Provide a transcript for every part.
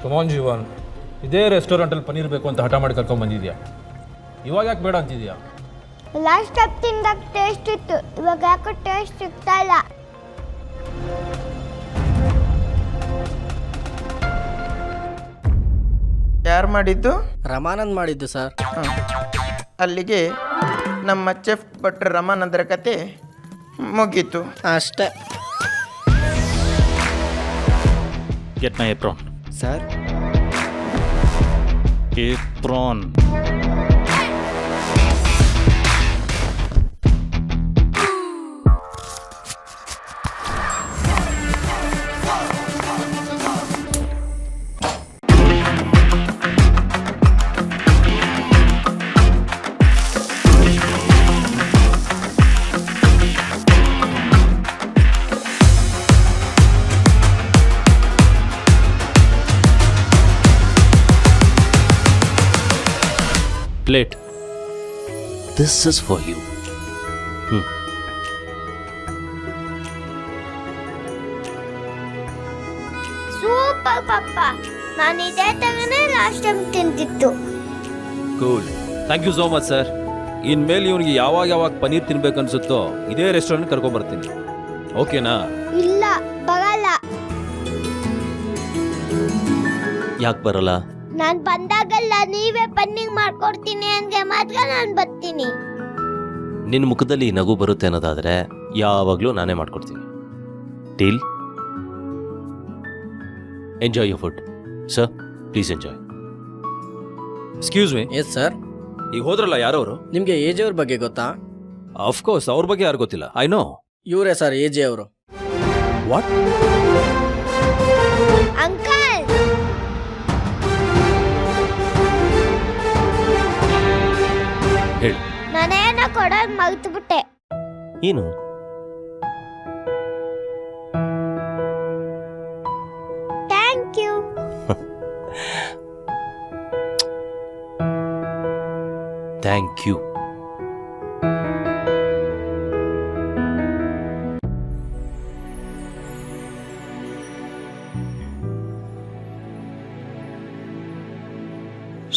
ಕಮಾನ್ ಜೀವನ್, ಇದೇ ರೆಸ್ಟೋರೆಂಟಲ್ಲಿ ಪನ್ನೀರ್ ಬೇಕು ಅಂತ ಹಠ ಮಾಡಿ ಕರ್ಕೊಂಡ್ಬಂದಿದ್ಯಾ. ಇವಾಗ ಯಾಕೆ ಬೇಡ ಅಂತಿದ್ಯಾ? ಲಾಸ್ಟ್ ಟೈಮ್ ತಿಂದಾಗ ಟೇಸ್ಟ್ ಇತ್ತು, ಇವಾಗ ಯಾಕೋ ಟೇಸ್ಟ್ ಸಿಗ್ತಾ ಇಲ್ಲ. ಯಾರು ಮಾಡಿದ್ದು? ರಮಾನಂದ್ ಮಾಡಿದ್ದು ಸರ್. ಅಲ್ಲಿಗೆ ನಮ್ಮ ಚೆಫ್ ಭಟ್ರ ರಮಾನಂದರ ಕತೆ ಮುಗೀತು ಅಷ್ಟೇ. Get my apron. Sir apron. Plate. This is for you. Super ಪಪ್ಪ, ನಾನು ಇದೇ ತಗನೇ ಲಾಸ್ಟ್ ಟೈಮ್ ತಿಂತಿತ್ತು. Cool, thank you so much sir. ಇನ್ಮೇಲೆ ಇವನಿಗೆ ಯಾವಾಗ ಪನ್ನೀರ್ ತಿನ್ಬೇಕನ್ಸುತ್ತೋ ಇದೇ ರೆಸ್ಟೋರೆಂಟ್ ಕರ್ಕೊಂಬರ್ತೀನಿ. ಓಕೆನಾ? ಇಲ್ಲ, ಬರಲ್ಲ. ಯಾಕೆ ಬರಲ್ಲ? ನಾನು ಬಂದಾಗಲ್ಲ ನೀವೇ ಪನ್ನೀರ್ ಮಾಡ್ಕೊಡ್ತೀನಿ ಅಂದ್ರೆ ಮಾತ್ರ ನಾನು ಬರ್ತೀನಿ. ನಿನ್ನ ಮುಖದಲ್ಲಿ ನಗು ಬರುತ್ತೆ ಅನ್ನೋದಾದರೆ ಯಾವಾಗಲೂ ನಾನೇ ಮಾಡ್ಕೊಡ್ತೀನಿ. Deal? Enjoy your food sir, please enjoy. Excuse me. Yes sir. ಈಗ ಹೋದ್ರಲ್ಲ ಯಾರವರು? ನಿಮಗೆ ಎ ಜೆ ಅವ್ರ ಬಗ್ಗೆ ಗೊತ್ತಾ? ಅಫ್ಕೋರ್ಸ್, ಅವ್ರ ಬಗ್ಗೆ ಯಾರು ಗೊತ್ತಿಲ್ಲ. I know. ಇವರೇ ಸರ್ ಎ ಜೆ ಅವರು. ವಾಟ್? ಅಂಕಲ್, ಹೇಳಿ. ನಾನೇನೋ ಕೊಡೋದು ಮರ್ತು ಬಿಟ್ಟೆ. ಏನು? Thank you. Thank you.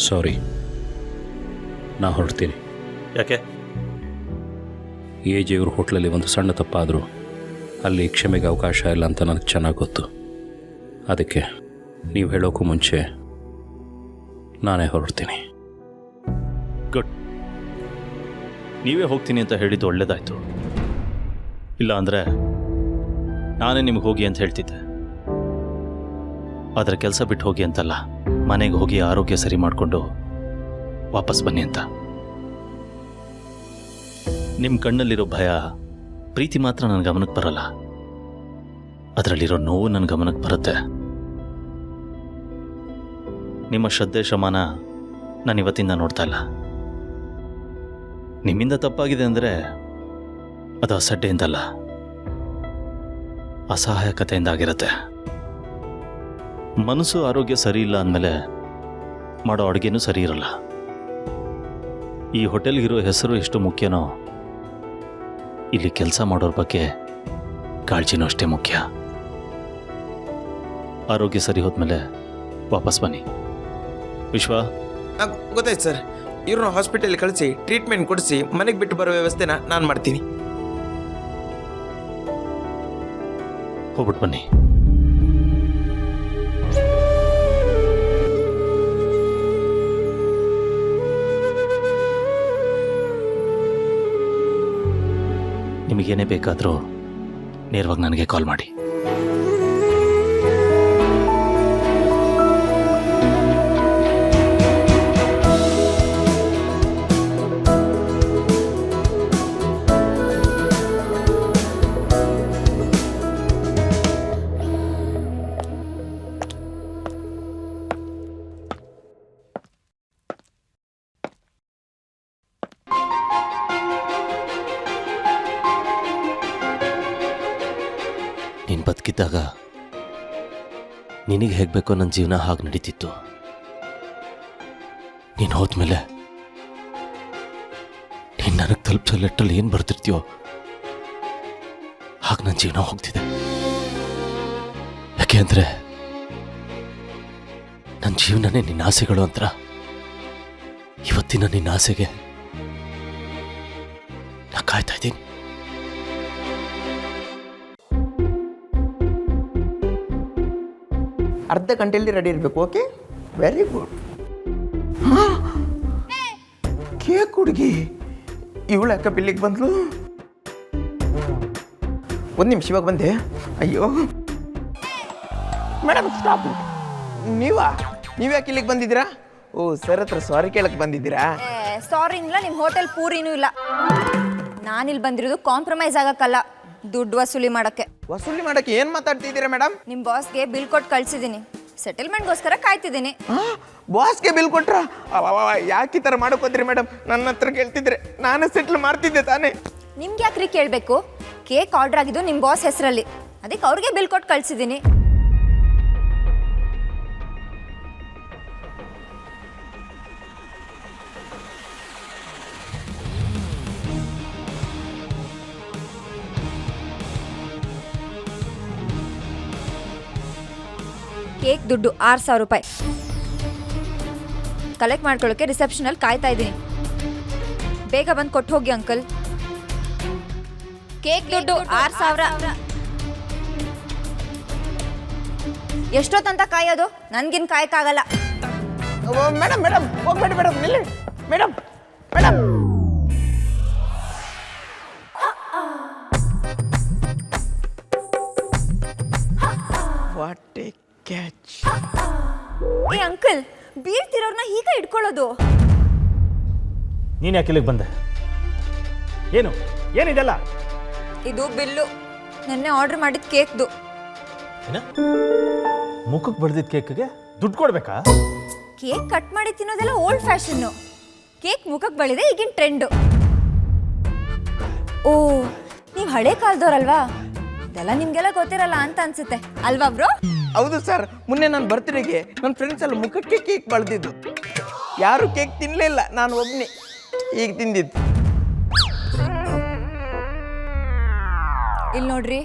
Sorry, ನಾ ಹೊರಡ್ತೀನಿ. ಯಾಕೆ? ಎ ಜೆ ಇವ್ರ ಹೋಟ್ಲಲ್ಲಿ ಒಂದು ಸಣ್ಣ ತಪ್ಪಾದರೂ ಅಲ್ಲಿ ಕ್ಷಮೆಗೆ ಅವಕಾಶ ಇಲ್ಲ ಅಂತ ನನಗೆ ಚೆನ್ನಾಗಿ ಗೊತ್ತು. ಅದಕ್ಕೆ ನೀವು ಹೇಳೋಕ್ಕೂ ಮುಂಚೆ ನಾನೇ ಹೊರಡ್ತೀನಿ. ಗುಡ್. ನೀವೇ ಹೋಗ್ತೀನಿ ಅಂತ ಹೇಳಿದ್ದು ಒಳ್ಳೇದಾಯ್ತು. ಇಲ್ಲ ಅಂದರೆ ನಾನೇ ನಿಮಗೆ ಹೋಗಿ ಅಂತ ಹೇಳ್ತಿದ್ದೆ. ಆದರೆ ಕೆಲಸ ಬಿಟ್ಟು ಹೋಗಿ ಅಂತಲ್ಲ, ಮನೆಗೆ ಹೋಗಿ ಆರೋಗ್ಯ ಸರಿ ಮಾಡಿಕೊಂಡು ವಾಪಸ್ ಬನ್ನಿ ಅಂತ. ನಿಮ್ಮ ಕಣ್ಣಲ್ಲಿರೋ ಭಯ, ಪ್ರೀತಿ ಮಾತ್ರ ನನ್ನ ಗಮನಕ್ಕೆ ಬರಲ್ಲ. ಅದರಲ್ಲಿರೋ ನೋವು ನನ್ನ ಗಮನಕ್ಕೆ ಬರುತ್ತೆ. ನಿಮ್ಮ ಶ್ರದ್ಧೆ ಶ್ರಮಾನ ನಾನು ಇವತ್ತಿಂದ ನೋಡ್ತಾ ಇಲ್ಲ. ನಿಮ್ಮಿಂದ ತಪ್ಪಾಗಿದೆ ಅಂದರೆ ಅದು ಅಸಡ್ಡೆಯಿಂದಲ್ಲ, ಅಸಹಾಯಕತೆಯಿಂದ ಆಗಿರುತ್ತೆ. ಮನಸ್ಸು ಆರೋಗ್ಯ ಸರಿ ಇಲ್ಲ ಅಂದಮೇಲೆ ಮಾಡೋ ಅಡುಗೆನೂ ಸರಿ ಇರಲ್ಲ. ಈ ಹೋಟೆಲ್ಗಿರೋ ಹೆಸರು ಎಷ್ಟು ಮುಖ್ಯನೋ, ಇಲ್ಲಿ ಕೆಲಸ ಮಾಡೋರ ಬಗ್ಗೆ ಕಾಳಜಿನೂ ಅಷ್ಟೇ ಮುಖ್ಯ. ಆರೋಗ್ಯ ಸರಿ ಹೋದ್ಮೇಲೆ ವಾಪಸ್ ಬನ್ನಿ. ವಿಶ್ವ? ಗೊತ್ತಾಯ್ತು ಸರ್. ಇವ್ರನ್ನ ಹಾಸ್ಪಿಟಲ್ ಕಳಿಸಿ ಟ್ರೀಟ್ಮೆಂಟ್ ಕೊಡಿಸಿ ಮನೆಗೆ ಬಿಟ್ಟು ಬರೋ ವ್ಯವಸ್ಥೆನ ನಾನು ಮಾಡ್ತೀನಿ. ಹೋಗ್ಬಿಟ್ಟು ಬನ್ನಿ. ನಿಮಗೇನೇ ಬೇಕಾದರೂ ನೇರವಾಗಿ ನನಗೆ ಕಾಲ್ ಮಾಡಿ. ನೀನು ಬದುಕಿದ್ದಾಗ ನಿನಗೆ ಹೇಗೆ ಬೇಕೋ ನನ್ನ ಜೀವನ ಹಾಗೆ ನಡೀತಿತ್ತು. ನೀನು ಹೋದ್ಮೇಲೆ ನೀನು ನನಗೆ ತಲುಪಿಸೋ ಲೆಟ್ರಲ್ಲಿ ಏನು ಬರ್ತಿರ್ತೀಯೋ ಹಾಗೆ ನನ್ನ ಜೀವನ ಹೋಗ್ತಿದೆ. ಯಾಕೆ ಅಂದರೆ ನನ್ನ ಜೀವನನೇ ನಿನ್ನ ಆಸೆಗಳು ಅಂತ ಇವತ್ತಿನ ನಿನ್ನ ಆಸೆಗೆ ನಾ ಕಾಯ್ತಾ ಇದ್ದೀನಿ. ಅರ್ಧ ಗಂಟೆಯಲ್ಲಿ ರೆಡಿ ಇರಬೇಕು. Okay, very good. ಕೇಕ್ ಹುಡುಗಿ ಇವಳು ಯಾಕೆ ಬಿಲ್ಲಿಗೆ ಬಂದ್ಲು? ಒಂದು ನಿಮಿಷ, ಇವಾಗ ಬಂದೆ. ಅಯ್ಯೋ ಮೇಡಮ್, ಸ್ಟಾಪ್. ನೀವ್ಯಾಕೆ ಇಲ್ಲಿಗೆ ಬಂದಿದ್ದೀರಾ? ಓ, ಸರ್ ಹತ್ರ ಸಾರಿ ಕೇಳಕ್ಕೆ ಬಂದಿದ್ದೀರಾ? ಸಾರಿ ಇಲ್ಲ, ನಿಮ್ಮ ಹೋಟೆಲ್ ಪೂರಿನೂ ಇಲ್ಲ. ನಾನಿಲ್ಲಿ ಬಂದಿರೋದು ಕಾಂಪ್ರಮೈಸ್ ಆಗಕ್ಕಲ್ಲ, ದುಡ್ಡು ವಸೂಲಿ ಮಾಡಕ್ಕೆ. ವಸೂಲಿ ಮಾಡಕ್ಕೆ ಏನು ಮಾತಾಡ್ತಿದ್ದೀರಾ ಮೇಡಮ್? ನಿಮ್ಮ ಬಾಸ್ಗೆ ಬಿಲ್ ಕೊಟ್ಟು ಕಳ್ಸಿದ್ದೀನಿ. ಸೆಟಲ್ಮೆಂಟ್ಗೋಸ್ಕರ ಕಾಯ್ತಿದ್ದೀನಿ. ಬಾಸ್ಗೆ ಬಿಲ್ ಕೊಟ್ರ? ಯಾಕೆ ಈ ಥರ ಮಾಡೋಕೋದ್ರಿ ಮೇಡಮ್? ನನ್ನ ಹತ್ರ ಕೇಳ್ತಿದ್ರೆ ನಾನೇ ಸೆಟ್ಲ್ ಮಾಡ್ತಿದ್ದೆ ತಾನೇ. ನಿಮ್ಗೆ ಯಾಕ್ರಿ ಕೇಳಬೇಕು? ಕೇಕ್ ಆರ್ಡರ್ ಆಗಿದ್ದು ನಿಮ್ಮ ಬಾಸ್ ಹೆಸರಲ್ಲಿ, ಅದಕ್ಕೆ ಅವ್ರಿಗೆ ಬಿಲ್ ಕೊಟ್ಟು ಕಳ್ಸಿದ್ದೀನಿ. ಕೇಕ್ ದುಡ್ಡು 6,000 ರೂಪಾಯಿ ಕಲೆಕ್ಟ್ ಮಾಡ್ಕೊಳ್ಳೋಕೆ ರಿಸೆಪ್ಷನಲ್ಲಿ ಕಾಯ್ತಾ ಇದ್ದೀನಿ. ಬೇಗ ಬಂದು ಕೊಟ್ಟು ಹೋಗಿ ಅಂಕಲ್. ಕೇಕ್ ದುಡ್ಡು 6,000. ಎಷ್ಟೊತ್ತಂತ ಕಾಯೋದು? ನನ್ಗಿನ್ ಕಾಯಕ್ಕಾಗಲ್ಲ. ಮೇಡಮ್ ಮೇಡಮ್ ಹೋಗ್ಬೇಡಿ ಮೇಡಮ್, ನಿಲ್ಲಿ madam. Madam what A catch. ಏ ಅಂಕಲ್, ಬೀಳ್ತಿರೋರ್ನ ಹೀಗೆ ಇಟ್ಕೊಳ್ಳೋದು? ನೀನು ಯಾಕೆ ಇಲ್ಲಿಗೆ ಬಂದೆ? ಏನಿದೆಲ್ಲ? ಇದು ಬಿಲ್ಲು, ನೆನ್ನೆ ಆರ್ಡರ್ ಮಾಡಿದ ಕೇಕ್ದು. ಮುಖಕ್ಕೆ ಬಡ್ದಿದ್ದ ಕೇಕ್ಗೆ ದುಡ್ಡು ಕೊಡ್ಬೇಕಾ? ಕೇಕ್ ಕಟ್ ಮಾಡಿ ತಿನ್ನೋದೆಲ್ಲ ಓಲ್ಡ್ ಫ್ಯಾಷನ್ನು. ಕೇಕ್ ಮುಖಕ್ಕೆ ಬಳಿದೆ ಈಗಿನ ಟ್ರೆಂಡು. ಓ, ನೀವು ಹಳೆ ಕಾಲದವ್ರಲ್ವಾ? ಇದೆಲ್ಲ ನಿಮ್ಗೆಲ್ಲ ಗೊತ್ತಿರಲ್ಲ ಅಂತ ಅನ್ಸುತ್ತೆ ಅಲ್ವಾ ಬ್ರೋ? ಹೌದು ಸರ್, ಮೊನ್ನೆ ನನ್ನ ಬರ್ತ್ಡೇಗೆ ನನ್ನ ಫ್ರೆಂಡ್ಸ್ ಎಲ್ಲ ಮುಖಕ್ಕೆ ಕೇಕ್ ಬಳ್ದಿದ್ದು. ಯಾರು ಕೇಕ್ ತಿನ್ನಲಿಲ್ಲ, ನಾನು ಒಬ್ಬನೇ ಈಗ ತಿಂದಿದ್ದು. ಇಲ್ಲಿ ನೋಡ್ರಿ,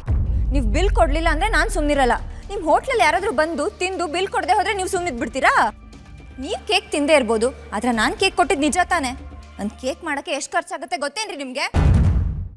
ನೀವು ಬಿಲ್ ಕೊಡ್ಲಿಲ್ಲ ಅಂದ್ರೆ ನಾನು ಸುಮ್ಮನಿರಲ್ಲ. ನಿಮ್ಮ ಹೋಟ್ಲಲ್ಲಿ ಯಾರಾದರೂ ಬಂದು ತಿಂದು ಬಿಲ್ ಕೊಡದೆ ಹೋದ್ರೆ ನೀವು ಸುಮ್ಮನಿದ್ ಬಿಡ್ತೀರಾ? ನೀವು ಕೇಕ್ ತಿಂದೇ ಇರ್ಬೋದು, ಆದ್ರೆ ನಾನು ಕೇಕ್ ಕೊಟ್ಟಿದ್ದು ನಿಜ ತಾನೆ. ಒಂದು ಕೇಕ್ ಮಾಡೋಕ್ಕೆ ಎಷ್ಟು ಖರ್ಚಾಗುತ್ತೆ ಗೊತ್ತೇನ್ರಿ ನಿಮಗೆ?